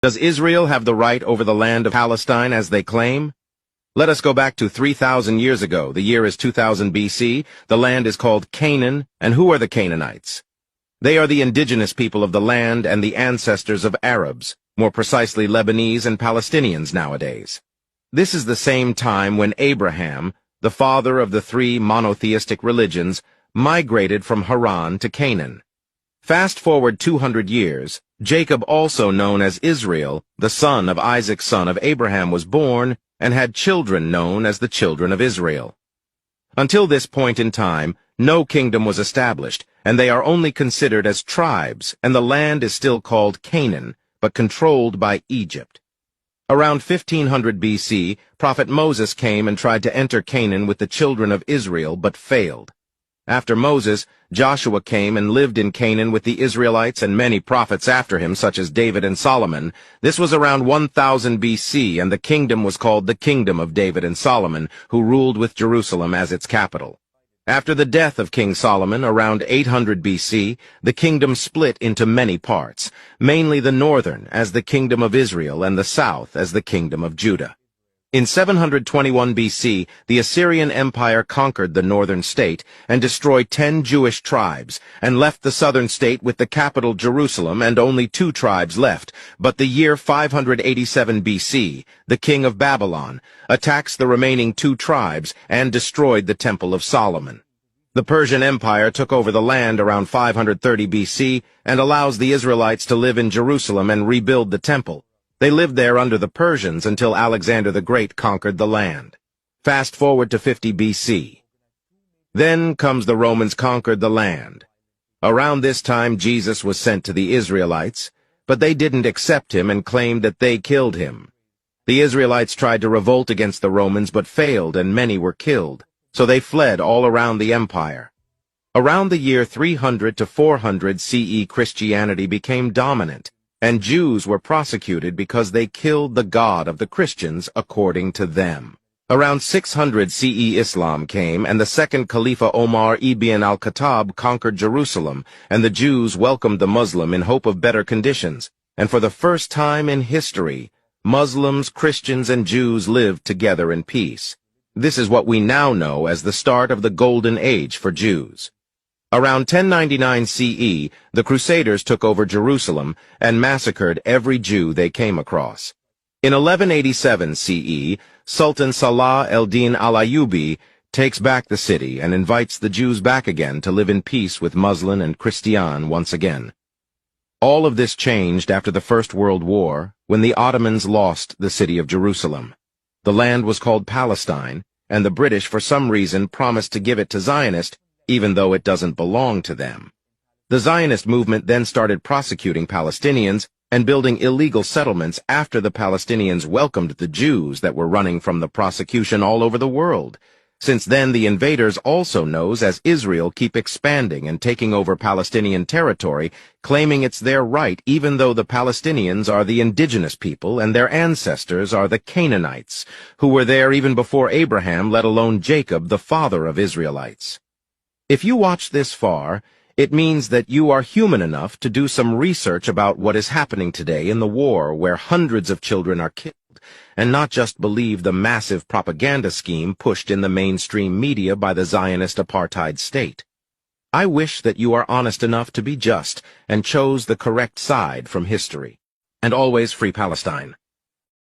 Does Israel have the right over the land of Palestine as they claim? Let us go back to 3,000 years ago. The year is 2000 BC. The land is called Canaan. And who are the Canaanites? They are the indigenous people of the land and the ancestors of Arabs, more precisely Lebanese and Palestinians nowadays. This is the same time when Abraham, the father of the three monotheistic religions, migrated from Haran to Canaan. Fast forward 200 years, Jacob, also known as Israel, the son of Isaac son of Abraham, was born and had children known as the children of Israel. Until this point in time, no kingdom was established, and they are only considered as tribes, and the land is still called Canaan, but controlled by Egypt. Around 1500 BC, Prophet Moses came and tried to enter Canaan with the children of Israel, but failed. After Moses, Joshua came and lived in Canaan with the Israelites and many prophets after him, such as David and Solomon. This was around 1000 BC, and the kingdom was called the Kingdom of David and Solomon, who ruled with Jerusalem as its capital. After the death of King Solomon, around 800 BC, the kingdom split into many parts, mainly the northern as the Kingdom of Israel and the south as the Kingdom of Judah. In 721 BC, the Assyrian Empire conquered the northern state and destroyed 10 Jewish tribes, and left the southern state with the capital Jerusalem and only 2 tribes left. But the year 587 BC, the king of Babylon attacks the remaining 2 tribes and destroyed the Temple of Solomon. The Persian Empire took over the land around 530 BC and allows the Israelites to live in Jerusalem and rebuild the temple. They lived there under the Persians until Alexander the Great conquered the land. Fast forward to 50 BC. Then comes the Romans conquered the land. Around this time Jesus was sent to the Israelites, but they didn't accept him and claimed that they killed him. The Israelites tried to revolt against the Romans but failed, and many were killed, so they fled all around the empire. Around the year 300 to 400 CE, Christianity became dominant, and Jews were prosecuted because they killed the God of the Christians according to them. Around 600 CE, Islam came, and the second Caliph Omar ibn al-Khattab conquered Jerusalem, and the Jews welcomed the Muslim in hope of better conditions. And for the first time in history, Muslims, Christians, and Jews lived together in peace. This is what we now know as the start of the Golden Age for Jews. Around 1099 CE, the Crusaders took over Jerusalem and massacred every Jew they came across. In 1187 CE, Sultan Salah el-Din al-Ayyubi takes back the city and invites the Jews back again to live in peace with Muslim and Christian once again. All of this changed after the First World War, when the Ottomans lost the city of Jerusalem. The land was called Palestine, and the British for some reason promised to give it to Zionists, even though it doesn't belong to them. The Zionist movement then started prosecuting Palestinians and building illegal settlements after the Palestinians welcomed the Jews that were running from the prosecution all over the world. Since then, the invaders, also known as Israel, keep expanding and taking over Palestinian territory, claiming it's their right, even though the Palestinians are the indigenous people and their ancestors are the Canaanites, who were there even before Abraham, let alone Jacob, the father of Israelites. If you watch this far, it means that you are human enough to do some research about what is happening today in the war where hundreds of children are killed, and not just believe the massive propaganda scheme pushed in the mainstream media by the Zionist apartheid state. I wish that you are honest enough to be just and chose the correct side from history. And always free Palestine.